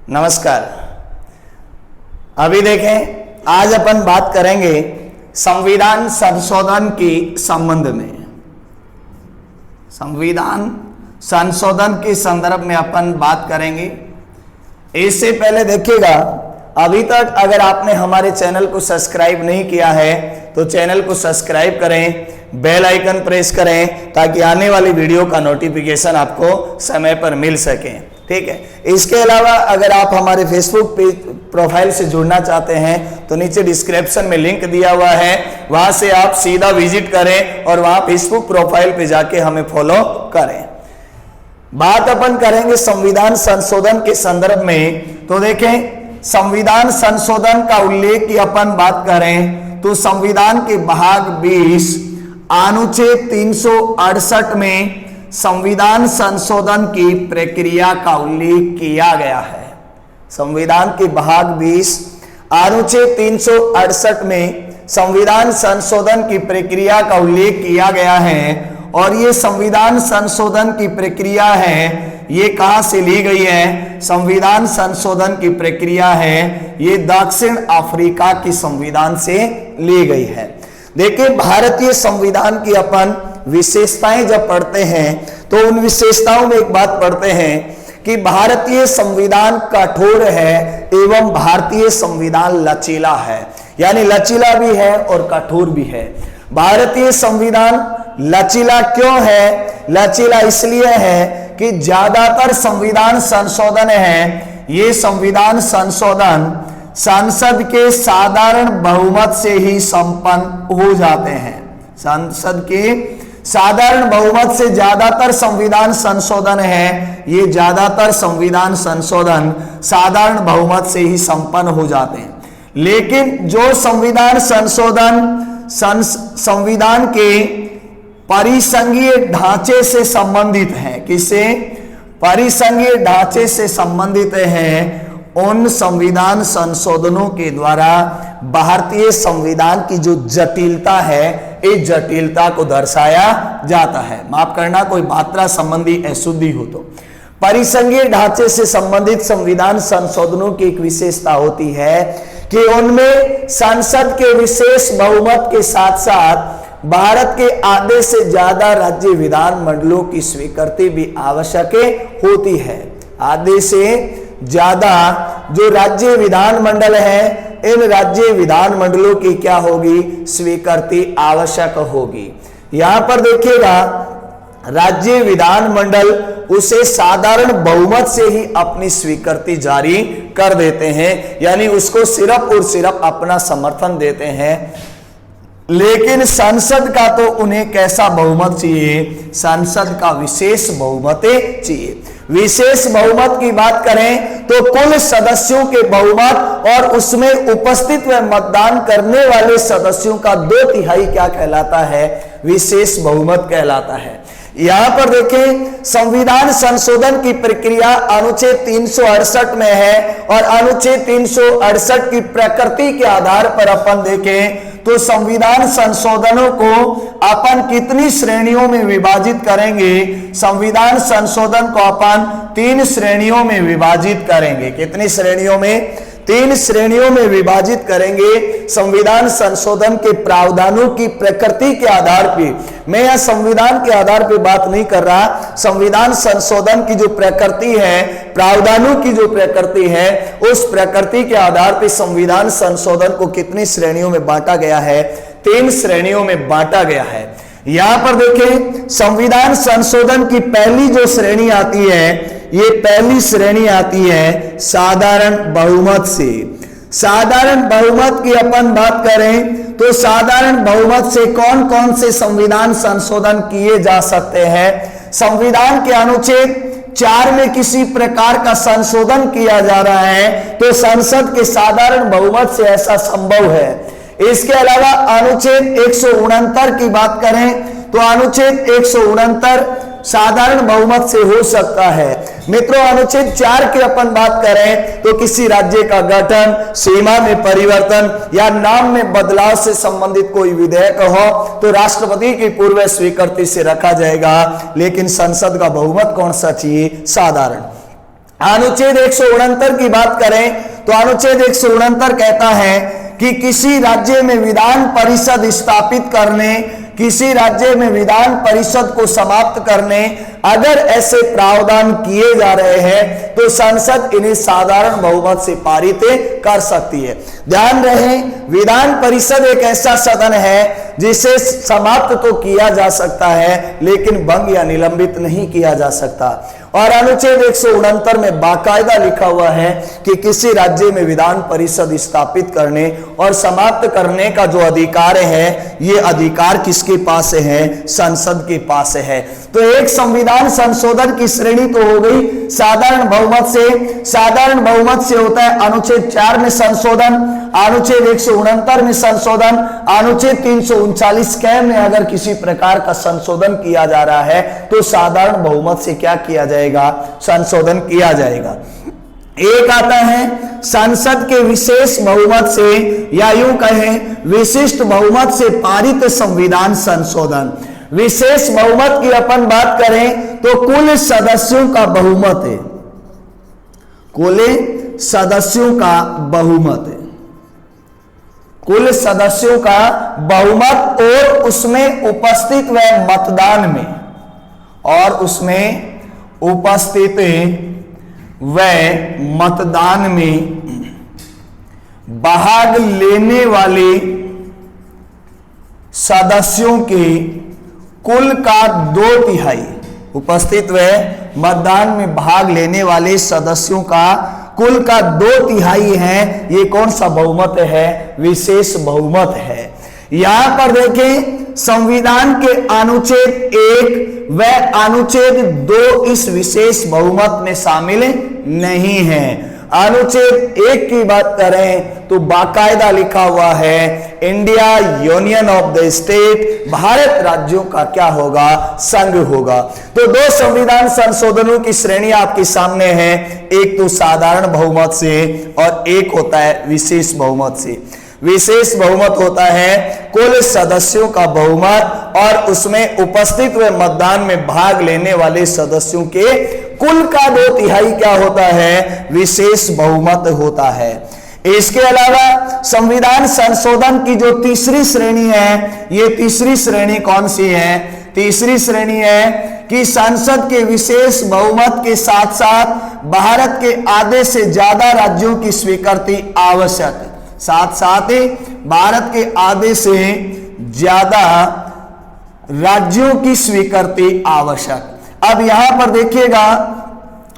नमस्कार। अभी देखें, आज अपन बात करेंगे संविधान संशोधन के संबंध में। संविधान संशोधन के संदर्भ में अपन बात करेंगे। इससे पहले देखिएगा, अभी तक अगर आपने हमारे चैनल को सब्सक्राइब नहीं किया है तो चैनल को सब्सक्राइब करें, बेल आइकन प्रेस करें ताकि आने वाली वीडियो का नोटिफिकेशन आपको समय पर मिल सके। ठीक है। इसके अलावा अगर आप हमारे फेसबुक पेज प्रोफाइल से जुड़ना चाहते हैं तो नीचे डिस्क्रिप्शन में लिंक दिया हुआ है, वहां से आप सीधा विजिट करें और वहां फेसबुक प्रोफाइल पे जाके हमें फॉलो करें। बात अपन करेंगे संविधान संशोधन के संदर्भ में। तो देखें, संविधान संशोधन का उल्लेख की अपन बात करें तो संविधान के भाग 20 अनुच्छेद 368 में संविधान संशोधन की प्रक्रिया का उल्लेख किया गया है। संविधान के भाग 20 अनुच्छेद 368 में संविधान संशोधन की प्रक्रिया का उल्लेख किया गया है। और ये संविधान संशोधन की प्रक्रिया है, ये कहां से ली गई है? संविधान संशोधन की प्रक्रिया है ये दक्षिण अफ्रीका की संविधान से ली गई है। देखिए, भारतीय संविधान की अपन विशेषताएं जब पढ़ते हैं तो उन विशेषताओं में एक बात पढ़ते हैं कि भारतीय संविधान कठोर है एवं भारतीय संविधान लचीला है, यानी लचीला भी है और कठोर भी है। भारतीय संविधान लचीला क्यों है? लचीला इसलिए है कि ज्यादातर संविधान संशोधन है, ये संविधान संशोधन संसद के साधारण बहुमत से ही संपन्न हो जाते हैं। संसद के साधारण बहुमत से ज्यादातर संविधान संशोधन है, ये ज्यादातर संविधान संशोधन साधारण बहुमत से ही संपन्न हो जाते हैं। लेकिन जो संविधान संशोधन संविधान के परिसंघीय ढांचे से संबंधित है, किसे? परिसंघीय ढांचे से संबंधित है, उन संविधान संशोधनों के द्वारा भारतीय संविधान की जो जटिलता है, इस जटिलता को दर्शाया जाता है। माफ करना, कोई मात्रा संबंधी अशुद्धि हो तो। परिसंघीय ढांचे से संबंधित संविधान संशोधनों की एक विशेषता होती है कि उनमें संसद के विशेष बहुमत के साथ साथ भारत के आधे से ज्यादा राज्य विधान मंडलों की स्वीकृति भी आवश्यक होती है। आधे से ज्यादा जो राज्य विधान मंडल है, इन राज्य विधान मंडलों की क्या होगी? स्वीकृति आवश्यक होगी। यहां पर देखिएगा, राज्य विधान मंडल उसे साधारण बहुमत से ही अपनी स्वीकृति जारी कर देते हैं, यानी उसको सिर्फ और सिर्फ अपना समर्थन देते हैं। लेकिन संसद का तो उन्हें कैसा बहुमत चाहिए? संसद का विशेष बहुमत चाहिए। विशेष बहुमत की बात करें तो कुल सदस्यों के बहुमत और उसमें उपस्थित व मतदान करने वाले सदस्यों का 2/3 क्या कहलाता है? विशेष बहुमत कहलाता है। यहां पर देखें, संविधान संशोधन की प्रक्रिया अनुच्छेद 368 में है और अनुच्छेद 368 की प्रकृति के आधार पर अपन देखें तो संविधान संशोधनों को अपन कितनी श्रेणियों में विभाजित करेंगे? संविधान संशोधन को अपन 3 श्रेणियों में विभाजित करेंगे। कितनी श्रेणियों में? 3 श्रेणियों में विभाजित करेंगे। संविधान संशोधन के प्रावधानों की प्रकृति के आधार पर, मैं यह संविधान के आधार पर बात नहीं कर रहा, संविधान संशोधन की जो प्रकृति है, प्रावधानों की जो प्रकृति है, उस प्रकृति के आधार पर संविधान संशोधन को कितनी श्रेणियों में बांटा गया है? 3 श्रेणियों में बांटा गया है। यहां पर देखें, संविधान संशोधन की पहली जो श्रेणी आती है, ये पहली श्रेणी आती है साधारण बहुमत से। साधारण बहुमत की अपन बात करें तो साधारण बहुमत से कौन कौन से संविधान संशोधन किए जा सकते हैं? संविधान के अनुच्छेद 4 में किसी प्रकार का संशोधन किया जा रहा है तो संसद के साधारण बहुमत से ऐसा संभव है। इसके अलावा अनुच्छेद 169 की बात करें तो अनुच्छेद 169 साधारण बहुमत से हो सकता है। मित्रों, अनुच्छेद 4 की अपन बात करें तो किसी राज्य का गठन, सीमा में परिवर्तन या नाम में बदलाव से संबंधित कोई विधेयक हो तो राष्ट्रपति की पूर्व स्वीकृति से रखा जाएगा। लेकिन संसद का बहुमत कौन सा चाहिए? साधारण। अनुच्छेद 169 की बात करें तो अनुच्छेद 169 कहता है कि किसी राज्य में विधान परिषद स्थापित करने, किसी राज्य में विधान परिषद को समाप्त करने अगर ऐसे प्रावधान किए जा रहे हैं तो संसद इन्हें साधारण बहुमत से पारित कर सकती है। ध्यान रहे, विधान परिषद एक ऐसा सदन है जिसे समाप्त तो किया जा सकता है लेकिन भंग या निलंबित नहीं किया जा सकता। और अनुच्छेद 169 में बाकायदा लिखा हुआ है कि किसी राज्य में विधान परिषद स्थापित करने और समाप्त करने का जो अधिकार है, ये अधिकार किसके पास है? संसद के पास है। तो एक संविधान संशोधन की श्रेणी तो हो गई साधारण बहुमत से। साधारण बहुमत से होता है अनुच्छेद 4 में संशोधन, अनुच्छेद 169 में संशोधन, अनुच्छेद 339 क में अगर किसी प्रकार का संशोधन किया जा रहा है तो साधारण बहुमत से क्या किया जाएगा? संशोधन किया जाएगा। एक आता है संसद के विशेष बहुमत से, या यूं कहें विशिष्ट बहुमत से पारित संविधान संशोधन। विशेष बहुमत की अपन बात करें तो कुल सदस्यों का बहुमत है, कुल सदस्यों का बहुमत है, कुल सदस्यों का बहुमत और उसमें उपस्थित व मतदान में, और उसमें उपस्थित व मतदान में भाग लेने वाले सदस्यों के कुल का 2/3, उपस्थित व मतदान में भाग लेने वाले सदस्यों का कुल का 2/3 है। ये कौन सा बहुमत है? विशेष बहुमत है। यहां पर देखें संविधान के अनुच्छेद 1 व अनुच्छेद 2 इस विशेष बहुमत में शामिल नहीं है। अनुच्छेद 1 की बात करें तो बाकायदा लिखा हुआ है India union of the state, Bharat राज्यों का क्या होगा? संघ होगा। तो दो संविधान संशोधनों की श्रेणी आपके सामने है, एक तो साधारण बहुमत से और एक होता है विशेष बहुमत से। विशेष बहुमत होता है कुल सदस्यों का बहुमत और उसमें उपस्थित व मतदान में भाग लेने वाले सदस्यों के कुल का 2/3 क्या होता है? विशेष बहुमत होता है। इसके अलावा संविधान संशोधन की जो तीसरी श्रेणी है, ये तीसरी श्रेणी कौन सी है? तीसरी श्रेणी है कि संसद के विशेष बहुमत के साथ साथ भारत के आधे से ज्यादा राज्यों की स्वीकृति आवश्यक है। साथ साथ ही भारत के आधे से ज्यादा राज्यों की स्वीकृति आवश्यक। अब यहां पर देखिएगा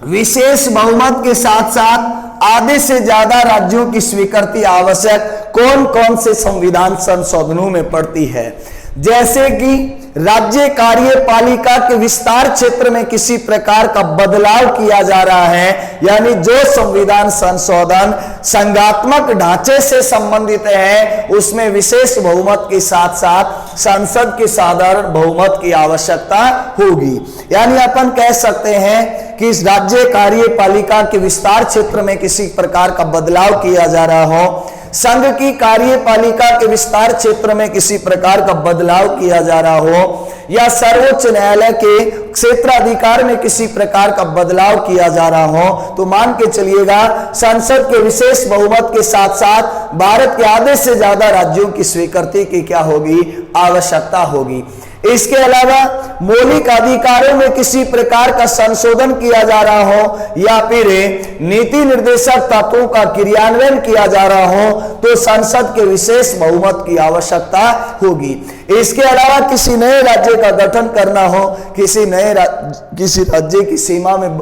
विशेष बहुमत के साथ साथ आधे से ज्यादा राज्यों की स्वीकृति आवश्यक कौन कौन से संविधान संशोधनों में पड़ती है? जैसे कि राज्य कार्यपालिका के विस्तार क्षेत्र में किसी प्रकार का बदलाव किया जा रहा है, यानी जो संविधान संशोधन संघात्मक ढांचे से संबंधित है उसमें विशेष बहुमत के साथ साथ संसद के साधारण बहुमत की आवश्यकता होगी। यानी अपन कह सकते हैं कि इस राज्य कार्यपालिका के विस्तार क्षेत्र में किसी प्रकार का बदलाव किया जा रहा हो, संघ की कार्यपालिका के विस्तार क्षेत्र में किसी प्रकार का बदलाव किया जा रहा हो, या सर्वोच्च न्यायालय के क्षेत्राधिकार में किसी प्रकार का बदलाव किया जा रहा हो, तो मान के चलिएगा संसद के विशेष बहुमत के साथ साथ भारत के आधे से ज्यादा राज्यों की स्वीकृति की क्या होगी? आवश्यकता होगी। इसके अलावा मौलिक अधिकारों में किसी प्रकार का संशोधन किया जा रहा हो या फिर नीति निर्देशक तत्वों का क्रियान्वयन किया जा रहा हो तो संसद के विशेष बहुमत की आवश्यकता होगी। इसके अलावा किसी नए राज्य का गठन करना हो, किसी राज्य की सीमा में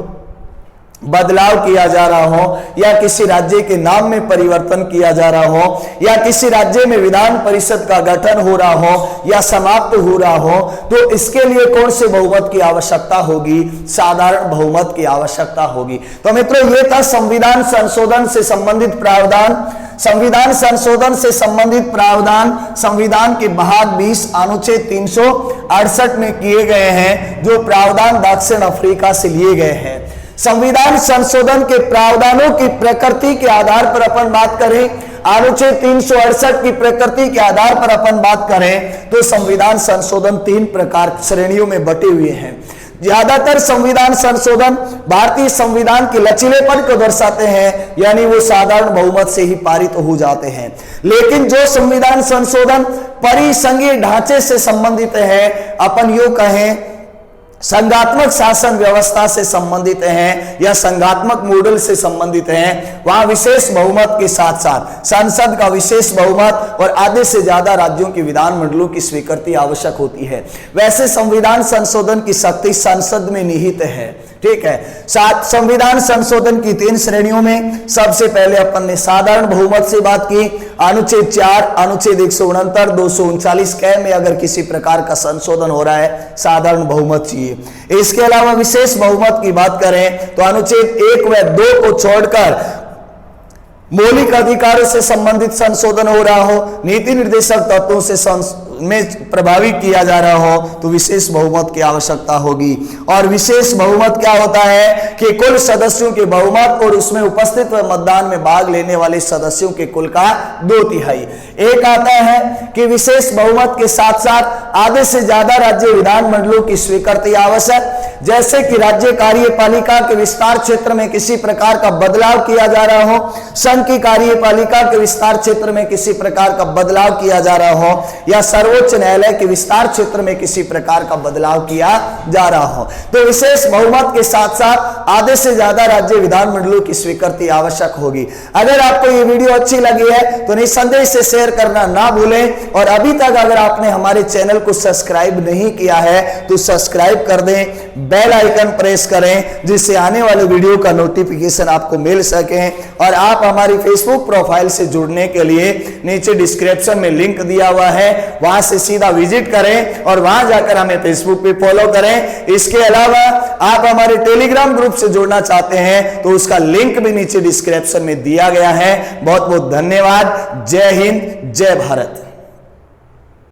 बदलाव किया जा रहा हो, या किसी राज्य के नाम में परिवर्तन किया जा रहा हो, या किसी राज्य में विधान परिषद का गठन हो रहा हो या समाप्त हो रहा हो, तो इसके लिए कौन से बहुमत की आवश्यकता होगी? साधारण बहुमत की आवश्यकता होगी। तो मित्रों, ये था संविधान संशोधन से संबंधित प्रावधान। संविधान संशोधन से संबंधित प्रावधान संविधान के भाग 20 अनुच्छेद 368 में किए गए हैं, जो प्रावधान दक्षिण अफ्रीका से लिए गए हैं। संविधान संशोधन के प्रावधानों की प्रकृति के आधार पर अपन बात करें, अनुच्छेद 368 की प्रकृति के आधार पर अपन बात करें तो संविधान संशोधन 3 प्रकार श्रेणियों में बटे हुए हैं। ज्यादातर संविधान संशोधन भारतीय संविधान के लचीलेपन को दर्शाते हैं, यानी वो साधारण बहुमत से ही पारित हो जाते हैं। लेकिन जो संविधान संशोधन परिसंघीय ढांचे से संबंधित है, अपन यूं कहें संघात्मक शासन व्यवस्था से संबंधित हैं या संघात्मक मॉडल से संबंधित हैं, वहां विशेष बहुमत के साथ साथ संसद का विशेष बहुमत और आधे से ज्यादा राज्यों की विधानमंडलों की स्वीकृति आवश्यक होती है। वैसे संविधान संशोधन की शक्ति संसद में निहित है। ठीक है, संविधान संशोधन की 3 श्रेणियों में सबसे पहले अपन ने साधारण बहुमत से बात की। अनुच्छेद 4, अनुच्छेद 169, 239 क में अगर किसी प्रकार का संशोधन हो रहा है, साधारण बहुमत चाहिए। इसके अलावा विशेष बहुमत की बात करें तो अनुच्छेद 1 व 2 को छोड़कर मौलिक अधिकारों से संबंधित संशोधन हो रहा हो, नीति निर्देशक तत्वों से में प्रभावित किया जा रहा हो, तो विशेष बहुमत की आवश्यकता होगी। और विशेष बहुमत क्या होता है कि कुल सदस्यों के बहुमत और उसमें उपस्थित व मतदान में भाग लेने वाले सदस्यों के कुल का 2/3। एक आता है कि विशेष बहुमत के साथ साथ आधे से ज्यादा राज्य विधानमंडलों की स्वीकृति आवश्यक, जैसे कि राज्य कार्यपालिका के विस्तार क्षेत्र में किसी प्रकार का बदलाव किया जा रहा हो, संघ की कार्यपालिका के विस्तार क्षेत्र में किसी प्रकार का बदलाव किया जा रहा हो, या सर्वोच्च न्यायालय के विस्तार क्षेत्र में किसी प्रकार का बदलाव किया जा रहा हो, तो विशेष बहुमत के साथ साथ आधे से ज्यादा राज्य विधानमंडलों की स्वीकृति आवश्यक होगी। अगर आपको ये वीडियो अच्छी लगी है तो निसंदेह से शेयर करना ना भूलें, और अभी तक अगर आपने हमारे चैनल को सब्सक्राइब नहीं किया है तो सब्सक्राइब कर दें, बेल आइकन प्रेस करें, जिससे आने वाले वीडियो का नोटिफिकेशन आपको मिल सके। और आप हमारी फेसबुक प्रोफाइल से जुड़ने के लिए नीचे डिस्क्रिप्शन में लिंक दिया हुआ है, वहां से सीधा विजिट करें और वहां जाकर हमें फेसबुक पे फॉलो करें। इसके अलावा आप हमारे टेलीग्राम ग्रुप से जुड़ना चाहते हैं तो उसका लिंक भी नीचे डिस्क्रिप्शन में दिया गया है। बहुत बहुत धन्यवाद। जय हिंद, जय भारत।